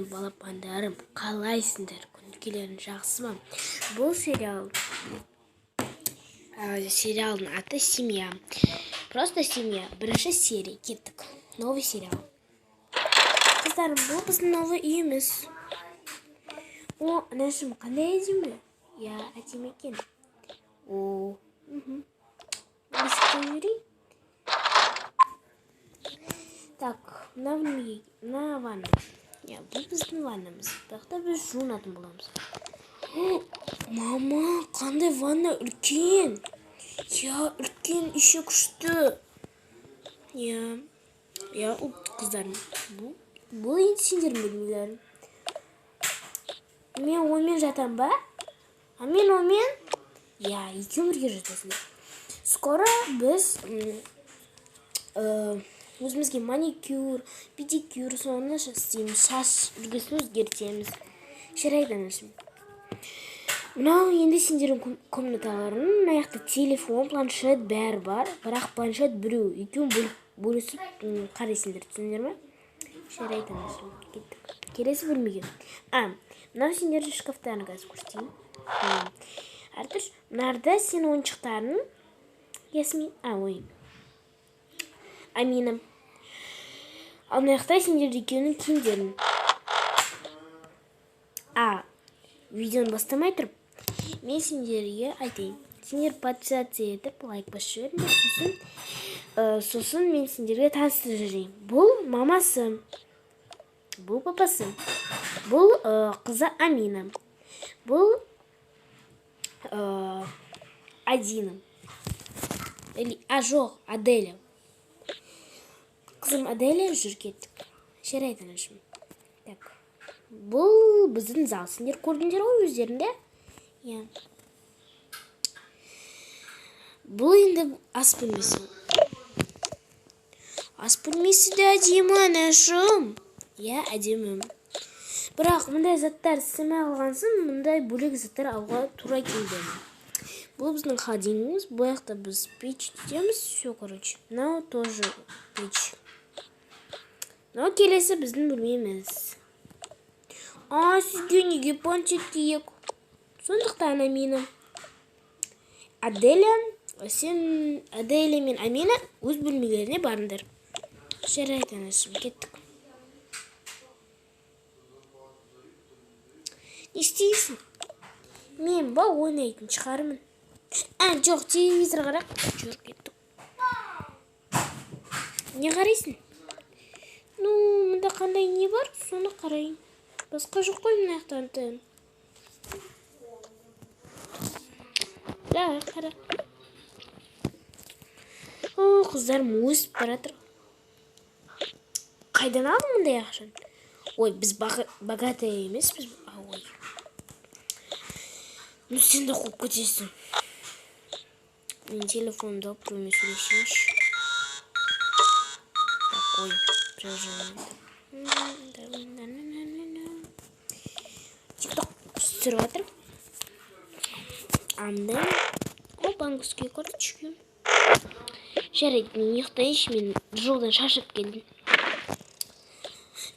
балапандарым, қалайсыңдар? Күнкелерің жақсы ма? Бұл сериалдың аты «Семья». Просто «Семья». Бірінші серия. Кеттік. Новый сериал. Қыздарым, бұл біздің новый үйіміз. О, анашым, қандай әдемі? Я, әдемі екен. О, бесіктен жүрейін. Так, мына ванна. Бұл біздің ваннамыз. Бірақ біз жуынатын боламыз. Мама, қандай ванна үлкен. Үлкен, еще күшті. Қыздарым, бұл енді сендердің бөлмелерің. Мен онымен жатам ба? Мен онымен? Екеуің бірге жатасың. Скоро біз өзімізге маникюр, педикюр, соны істейміз, шаш үлгісін өзгертеміз. Жарайды, анашым. Мынау енді сендердің комнаталарың, мына жақта телефон, планшет бәрі бар, бірақ планшет біреу, екеуін бөлісіп қарайсыңдар, түсіндіңдер ме? Жарайды, анашым. Кеттік. Келесі бөлмеге. Мынау сендердің шкафтарын қазір көрсетейін. Артыш, мынарда сен ойыншықтарын, Ясмин, Амина. Ал мына жақта сендердің екеуінің киімдерін. Видеоны бастамай тұрып, мен сендерге айтайын. Сендер подписаться етіп, лайк басып жіберіңдер, сосын мен сендерге таныстырып жіберейін. Бұл мамасы, бұл папасы, бұл қызы Амина, бұл Адина. Жоқ, Аделя. Қызым Аделя, жүр кеттік. Жарайды, анашым. Так. Бұл біздің зал. Сендер көрдіңдер ғой өздерінде? Бұл енді ас бөлмесі. Ас бөлмесі де әдемі, анашым. Әдемі. Бірақ мұндай заттар істемей алғансын, мұндай бөлек заттар алуға тура келді. Бұл біздің холодильнигіміз. Бұл жақта біз пеш түтеміз. Все, короче. Мынау тоже пеш. Мынау келесі біздің бөлмеміз. Сізге неге планшет керек? Сондықтан Амина. Аделя мен Амина өз бөлмелеріне барыңдар. Жарайды, анашым, кеттік. Не істейсің? Мен ойнайтын шығармын. Жоқ, телевизор қарақ. Жүр, кеттік. Не қарайсың? Мұнда қандай не бар? Соны қарайын. Басқа жоқ қой мына жақтан. Қара. Қыздарым өсіп баратыр. Қайдан алдың мұндай ақшаны? Біз богатая емеспіз. Сен де қуып кетесің. Мен телефонымды алып біреумен сөйлесейінші. Тикток түсіріп жатыр. Банковские карточки. Жарайды, мен ұйықтайыншы, мен жолдан шаршап келдім.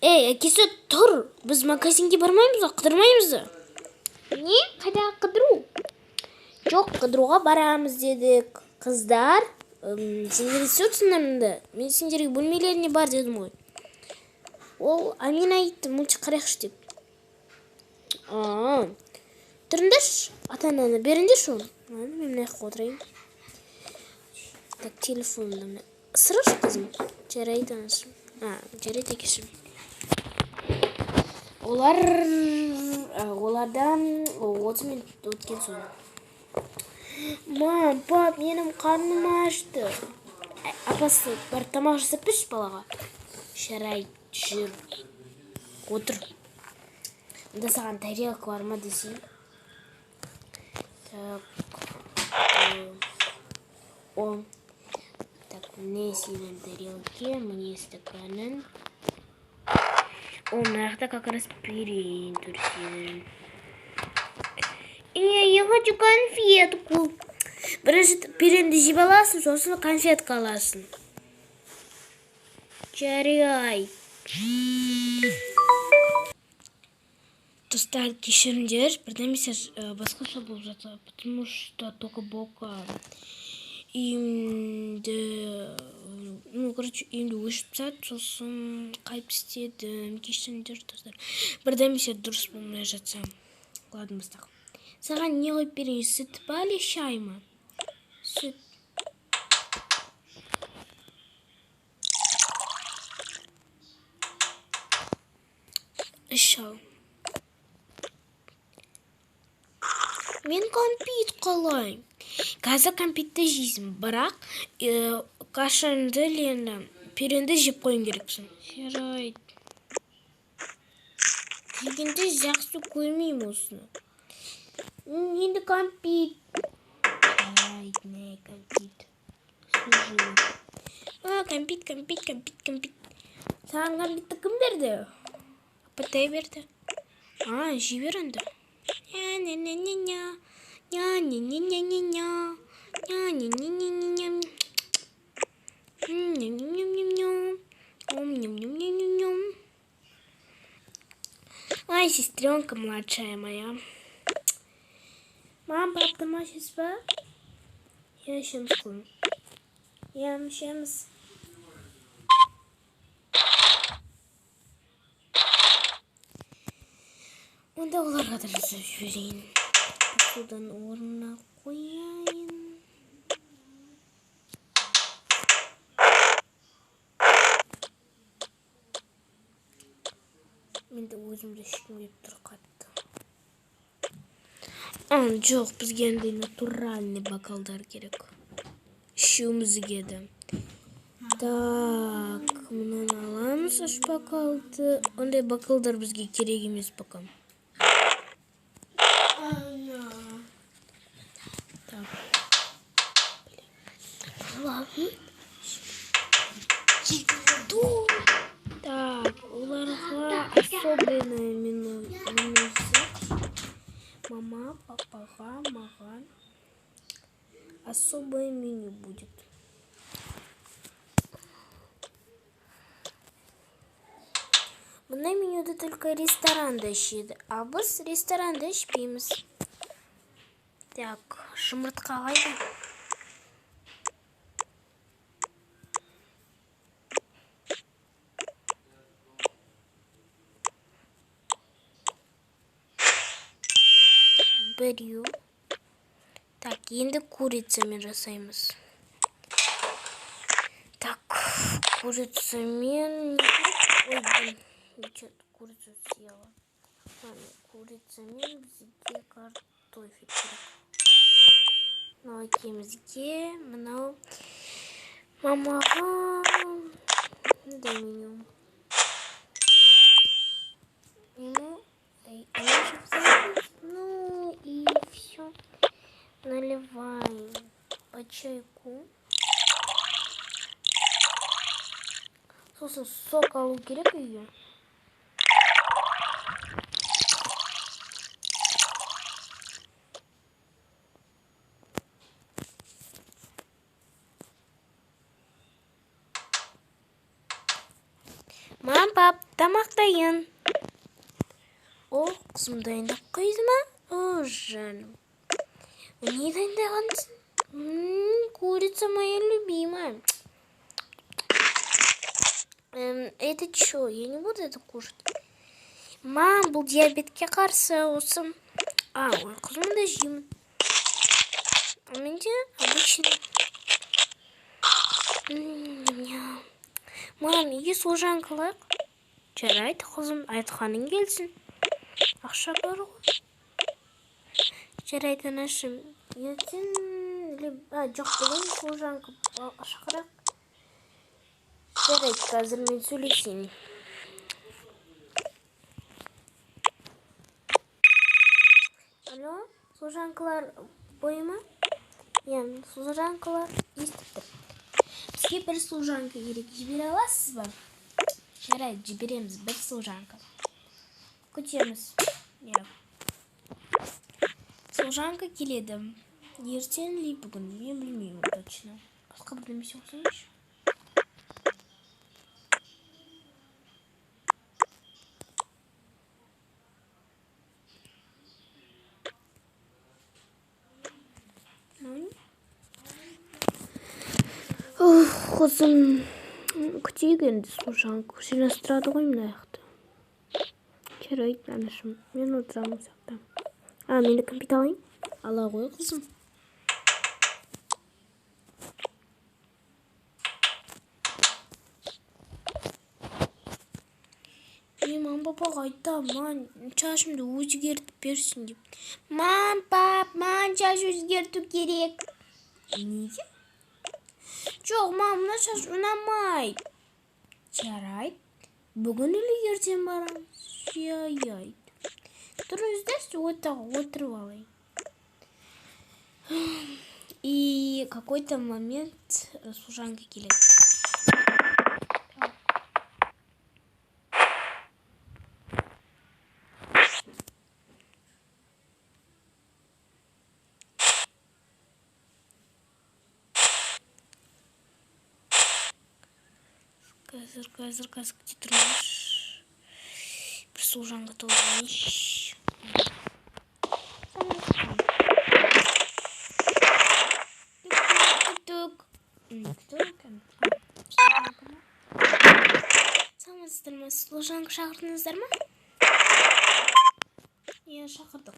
Әкесі, тұр. Біз магазинге бармаймыз ба, қыдырмаймыз ба? Не? Қайда қыдыру? Жоқ, қыдыруға барамыз дедік. Қыздар, сендер естіп мұнда? Мен сендерге бөлмелеріне бар дедім ғой. Ол Амина айтты, мультик қарайықшы деп. Тұрыңдаршы, ата-ананы беріңдерші оны. Мен мына жаққа отырайын. Так, телефонымды. Сырыш, қызым. Жарайды, анашым. Жарайды, екешім. Олардан 30 минут өткен соң. Мам, пап, менің қарным ашты. Апасы, бар тамақ жасап берші балаға. Жарайды, жүр. Отыр. Мұнда саған тарелка бар ма десейін. Так, міне сенің тарелке, міне стаканын. Мына жақта как раз пирень тұрсын. Я хочу конфетку. Бірінші пиренді жеп аласың, сосын конфетка аласың. Жарай. Достар кешіріңдер, бірдемесе басқаша болып жатса, потому что только бока үйімді өшіп тастады, сосын қайтып істедім. Кешіріңдер достар, бірдемесе дұрыс болмай жатса. Ладно, бастайық. Саған не қойып берейін, сүт па или шай ма? Сүт. Іш ал. Мен кәмпит қалаймын. Қазір кәмпитті жейсің, бірақ кашанды енді перенді жеп қойын керексің. Жарайды. Дегенде жақсы көрмеймін осыны. Енді кәмпит. Жарайды, не кәмпит. Кәмпит. Саған кәмпитті кім берді? Апатай берді. Жей бер енді. Ой, сестренка младшая моя. Мам, пап, ты можешь спать? Я щемскую. Я щемс. Онда оларға да жасап жіберейін. Содан орнына қояйын. Менде өзімді ішкім келіп тұр қатты. Жоқ, бізге андай натуральный бокалдар керек. Ішуімізге де. Так, мұнан аламыз үш бокалды. Ондай бокалдар бізге керек емес пока. Так, оларға особенное меню. Мама, папаға, маған особое меню будет. Мұндай менюді только ресторанда ішеді, а біз ресторанда ішпейміз. Так, жұмыртқа қайда? Біреу. Так, енді курицамен жасаймыз. Так, курицамен... Ой, что-то курицу съела. Курицамен бізге картофель керек. Мынау әкемізге, мынау мамаға... Дай меню. Ну и все. Наливаем по чайку. Сосын сок алу керек үйге. Мам, пап, тамақ дайын. О, қызым дайындап қойды ма? О, жаным. Не дайындағансың? Курица моя любимая. Это что? Я не буду это кушать. Мам, бұл диабетке қарсы осы. Ой, қызым да жеймін. А менде обычный. Мам, үйге служанка алайық. Жарайды, қызым, айтқаның келсін. Ақша бар ғой. Жарайды, анашым. Ертең... Жоқ, бүгін служанка шақырақ. Жарайды, қазір мен сөйлесейін. Алло, служанкалар бой ма? Служанкалар естіп тұр. Бізге бір служанка керек. Жібере аласыз ба? Жарайды, жібереміз бір служанка. Күтеміз. Служанка келеді. Ертең ли бүгін? Мен білмеймін точно. Басқа бірдемесе ұқсайыншы. Қызым, күтейік енді служанка. Жинастырады ғой мына аяқты. Жарайды, анашым. Мен отырамын сақта. Мені кімпит алайын? Ала ғой, қызым. Мам, папаға айтам, ман шашымды өзгертіп берсін деп. Мам, пап, ман шаш өзгерту керек. Неге? Жоқ, мам, мына шаш ұнамайды. Жарайды. Бүгін или ертең барамыз. Жарайды. Тұрыңыздар, отырып алайын. И какой-то момент служанка келеді. Қазір күте тұрмаш. Бір служанка толғаныш. Саламатсыздар ма? Служанка шақырдыңыздар ма? Иә, шақырдық.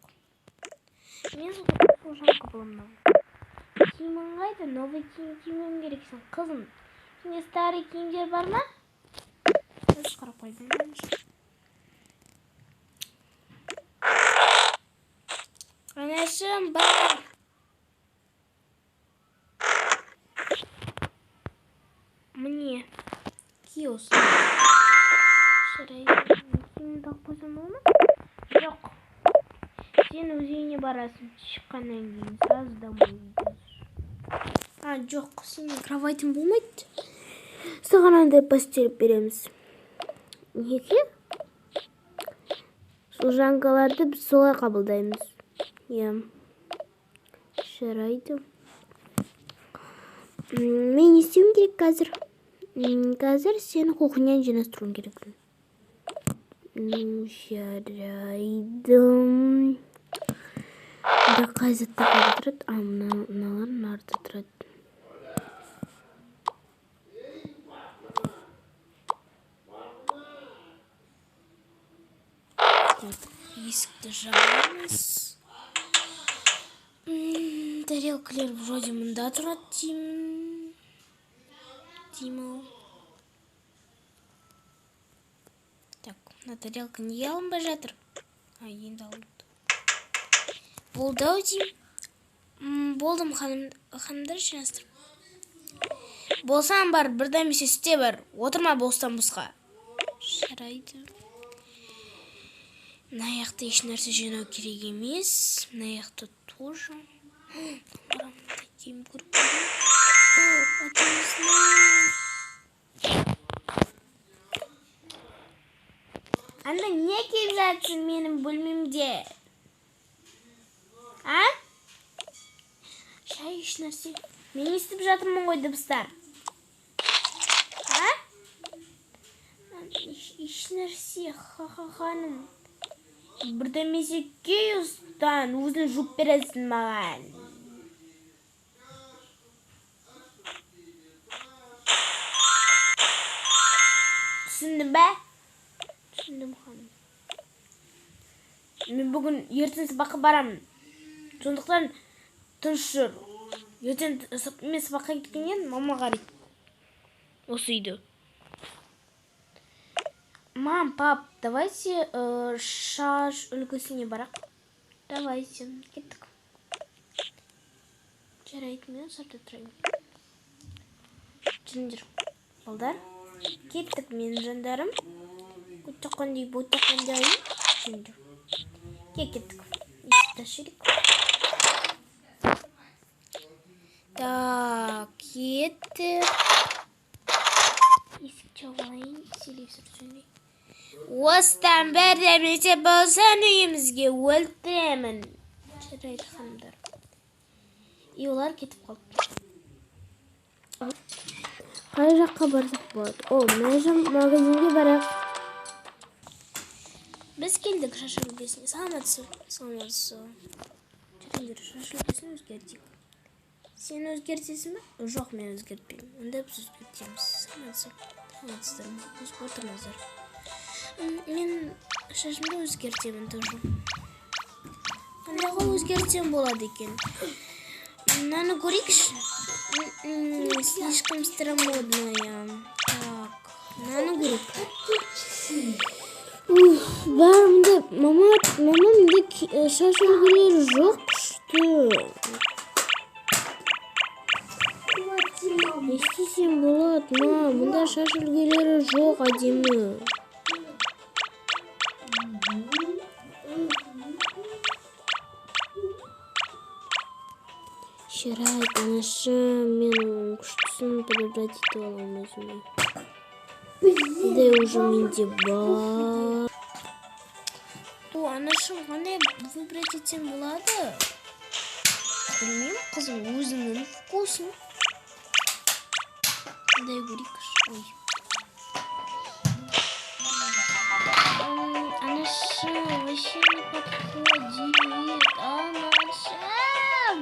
Мен служанка боламын. Киімің қайда? Новый киім киюің керексің, қызым. Сенде старый киімдер бар ма? Өзі қарап қойдым. Анашым бар. Мне киос. Жарайды. Киімді тағып қойсам болады ма? Жоқ. Сен өз үйіне барасың. Шыққаннан кейін сразу домой идешь. Жоқ, сенің кроватың болмайды. Саған андай постель береміз. Неге? Служанкаларды біз солай қабылдаймыз. Иә. Жарайды. Мен не істеуім керек қазір? Қазір сені кухнядан жинастыруым керек. Жарайды. Да қай заттар қайда тұрады? Мыналар нарда тұрады. Есікті жабамыз. Тарелкалар вроде мында тұрады деймін. Так, мына тарелка неге алынбай жатыр? Енді алынды. Болды-ау деймін. Болдым, ханымдар жинастырып. Болсам бар, бірдемесе істе бар. Отырма бостан босқа. Жарайды. Мына аяқты еш нәрсе жинау керек емес. Мына аяқты тоже. Қарамда кем көріп Анда не келіп жатсың менің бөлмемде? Шай еш нәрсе. Мен естіп жатырмын ғой дыбыстар. Еш нәрсе, ханым. Бірдемесе кей ұстан, өзің жұп бересің маған. Түсіндің бе? Түсіндім, ханым. Мен бүгін ертең сабаққа барамын. Сондықтан тыныш жүр. Ертең мен сабаққа кеткеннен мама қарайды. Осы үйді. Мам, пап, давайте шаш үлгісіне барақ. Давайте, кеттік. Жарайды, мен сапта тұрайын. Жүріңдер, балдар. Кеттік мен жандарым. Өттіққандай, бұттіққандай. Жүріңдер. Кеттік. Есікті ашырық. Так, кеттік. Есік чауғалайын. Селевсір сөндей. Остан бірдемесе болсан үйімізге өлтіремін. Жарайды, ханымдар. И олар кетіп қалды. Қай жаққа барсақ болады? Магазинге барақ. Біз келдік шаш үлгісіне. Саламатсыз. Жүріңдер, шаш үлгісін өзгертейік. Sen özgertesің бе? Жоқ, мен өзгертпеймін. Онда біз өзгертеміз. Саламатсыздар ма? Өзгертіп отырмыздар. Мен шашымды өзгертемін тоже. Қандайға өзгертсем болады екен? Мынаны көрейікші. Слишком старомодная. Так, мынаны көрейік. Бәрімді, мамамды шаш үлгілері жоқ, что? Не істесем болады, мам, мұнда шаш үлгілері жоқ, әдемі. Жарайды, анашым, мен күштісін подобрать етіп аламын өзіме. Де уже менде бар. То, анашым, қандай выбрать етсем болады? Білмеймін, қызым, өзіңнің вкусын. Дай көрейікші. Ой. Анашым, вообще не подходит. Анашым.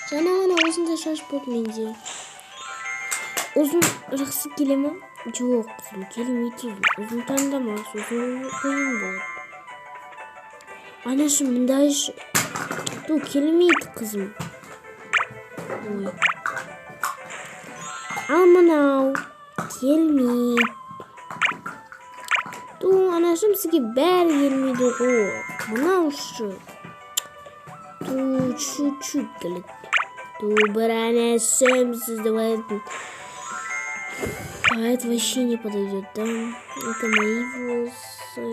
Жаңа ғана осындай шаш болды менде. Ұзын жақсы келе ма? Жоқ, қызым, келмейді. Ұзын таңдамас, ұзын қиын болады. Анашым, мындай келмейді, қызым. Ой. Ал мынау келмейді. Анашым, сізге бәрі келмейді ғой. Мынау шы. Чуть-чуть келеді. Бір анашым, сізді бәлетін. Это вообще не подойдет, да? Это мои волосы.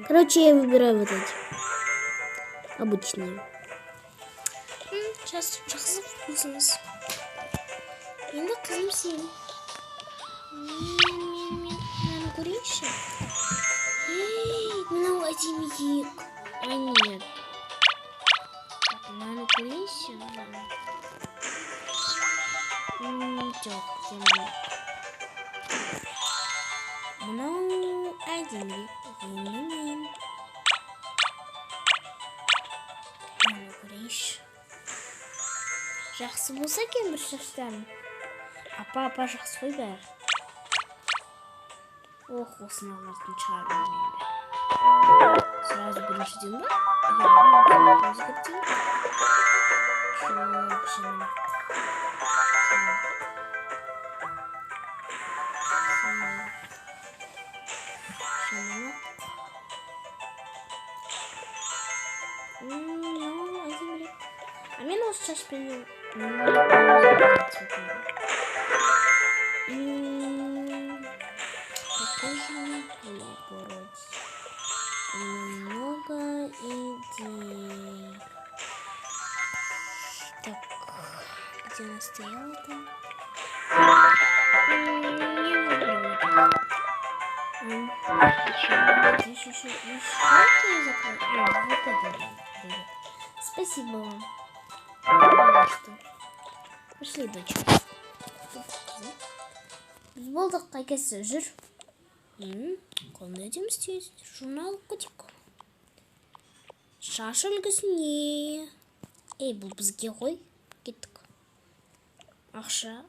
Короче, я выбираю вот эти. Обычные. Сейчас жақсы вкусымыз. Енді қызым сен. Мынаны көрейікші. Мынау әдемиек. А нет. Мынаны көрейікші. Жоқ, әдемиек. Мынау әдемиек. Мынаны көрейікші. Жақсы болса екен бір шаштарым. Апа жақсы қой бәрі. Ох, осыны алатын шығармын енді. Сразу біріншіден ба? Өзгертейін. Жоқ, жаман. А мен осы шашпен какой же мне выбрать? Много идей. Так, где она стояла-то? Не выбрала. Еще что-то я закрою. Вот это. Спасибо вам. Пошли, дочка. Біз болдық, қайкесі жүр. Қондай деміз тез. Журнал көтек. Шаш үлгісіне. Бұл бізге ғой. Кеттік. Ақша.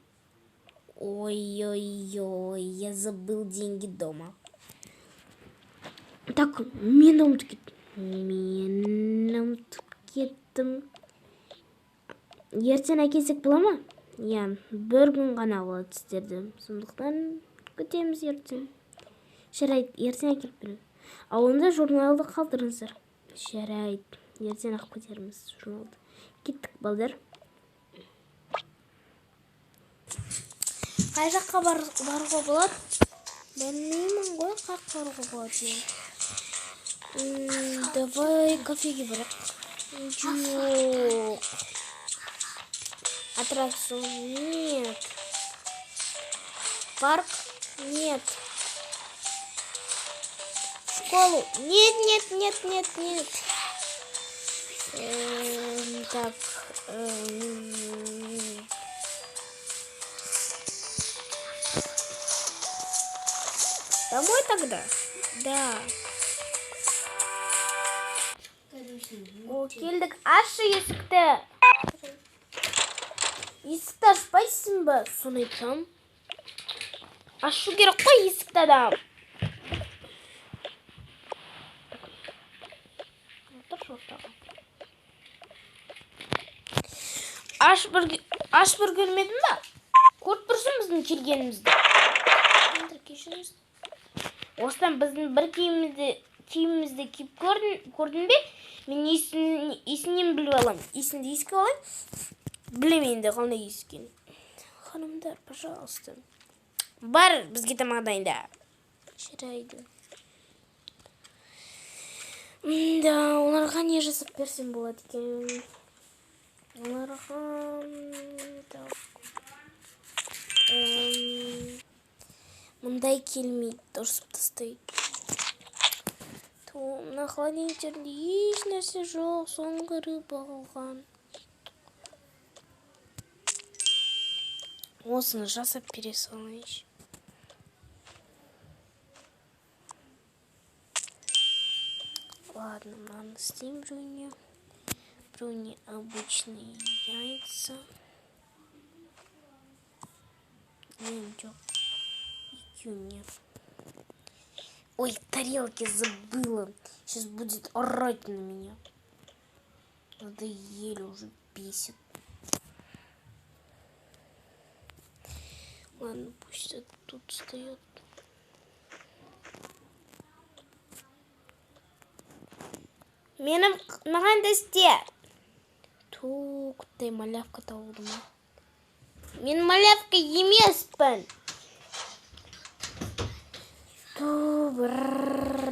Ой-ой-ой, я забыл деньги дома. Так, мен ұмытып кеттім. Ертең әкелсек бола ма? Иә, бір күн ғана болады сіздерді. Сондықтан күтеміз ертең. Жарайды, ертең әкеліп беремін. Ал онда журналды қалдырыңыздар. Жарайды, ертең ақ көтереміз журналды. Кеттік, балдар. Қай жаққа баруға болады? Білмеймін ғой, қай жаққа баруға болады. Давай кафеге барайық. Жоқ. Аттракцион нет. Парк нет. Школу нет. Так. Домой тогда? Да. Конечно. О, келдік. Ашы есікті. Есікті ашпайсың ба? Соны айтсам. Ашу керек қой есікті адам. Аш бір көрмедің ба? Көріп тұрсың біздің келгенімізді. Осыдан біздің бір киімімізді киіп көрдің бе? Мен есінен біліп алам. Есінді еске алайын. Білемейін де қандай ескен. Ханымдар, пожалуйста. Бар бізге тамақ дайында. Жарайды. Да, оларға не жасап берсем болады екен? Оларға... Мұндай келмейді, дұрысып тастайды. Мына холодильниктерінде еш нәрсе жоқ, соңғы рыба қалған. Осыны жасап бере салайыншы. Ладно, мынаны істеймін біреуіне. Біреуіне обычные яйца. Жоқ. Екеуіне. Ой, тарелки забыла. Сейчас будет орать на меня. Надоели, уже бесит. Ладно, пусть это тут стоит. Менің маған да істе. Құттай малявка тауылды ма? Мен малявка емеспін.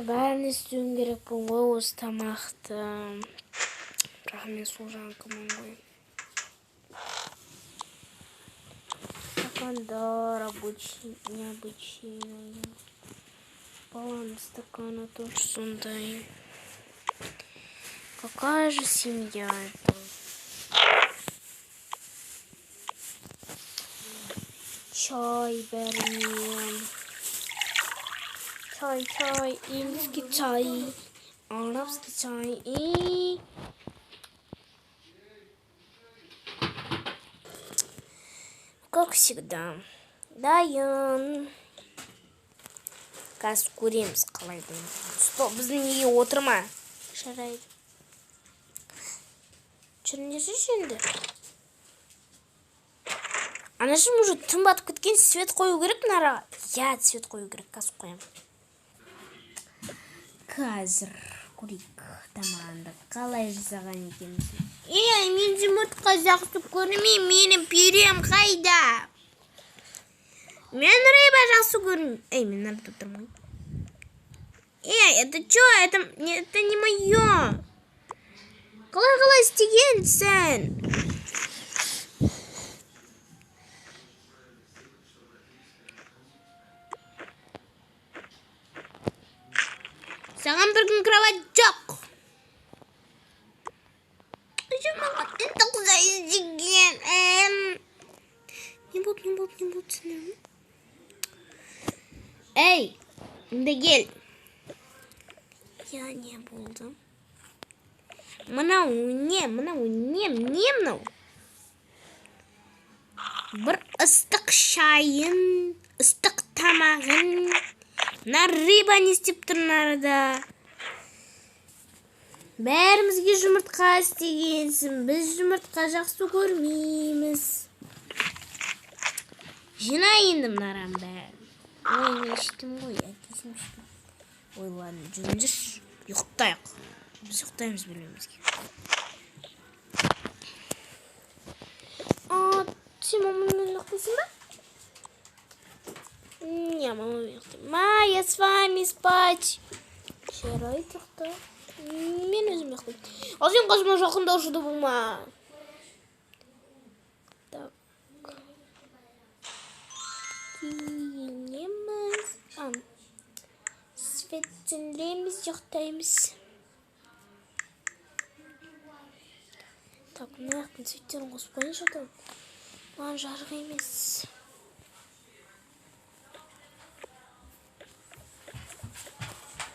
Бәрін істеуім керек бұл ғой осы тамақты. Бірақ мен сол жанқымын ғой. Стакандар необычайные. Баланс стакана тоже сондай. Какая же семья это? Чай берем. Чай, индийский чай, арабский чай и... Как всегда, Даян. Қазір көреміз қалай дейін. Стоп, біздің неге отырма? Жарайды. Жүріндесі жөнді. Анашым уже тым батып кеткен, свет қою керек нараға. Я свет қою керек, қазір қоям. Қазір көрейік тамағында қалай жасаған екенбіз. Мен жұмыртқа жақсы көрмеймін, менің пюрем қайда? Мен рыба жақсы көрмеймін. Мен надо тұрмай. Это что? Это не мое. Қалай істегенсің? Саған бір күн кровать жоқ. Маған енді құзай істеген. Не болды сенің? Енді кел. Я не болды. Мынау не мынау? Бір ыстық шайын, ыстық тамағын. Мына рыба не істеп тұр нарада? Бәрімізге жұмыртқа істегенсің. Біз жұмыртқа жақсы көрмейміз. Жина енді мынарам бәрін. Мен іштім ғой, әкесім іштім. Ладно, жүріңдерші. Ұйықтайық. Біз ұйықтаймыз бөлмемізге. Сен мамамен ұйықтайсың ба? Не, мамамен ұйықтаймын. Я с вами спать. Жарайды, ұйықта. Мен өзім ұйықтаймын. Ал сен қасыма жақындаушы да болма. Так. Киінеміз. Свет сөндіреміз, ұйықтаймыз. Так, мына жақтың светтерін қоспайыншы да. Маған жарық емес.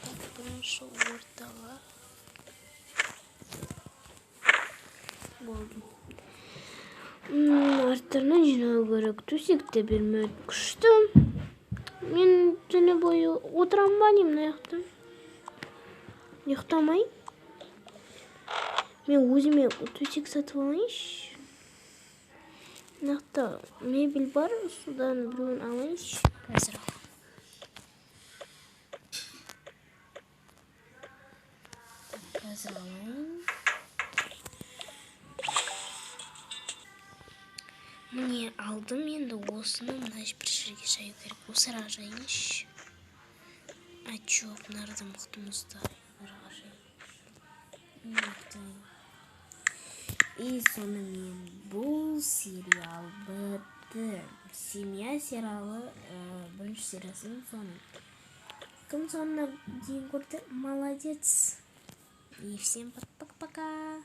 Так, бірінші ортаға. Болдum. Artlarına жинау керек. Төсек те бермеді. Күшті. Мен түні бойы отырам ба деймін аяқта. Ұйықтамай. Мен өзіме төсек сатып алайыншы. Мынақты мебель бар, содан біреуін алайыншы. Қазір. Қазір алайын. Міне алдым, енді осыны мына бір жерге жаю керек. Осы араға жайыншы. А чё, мынарда мықтымызда. И сонымен бұл сериал бітті. Семья сериалы бірінші сериясының соңы. Кім соңына дейін көрді? Молодец. И всем пока-пока.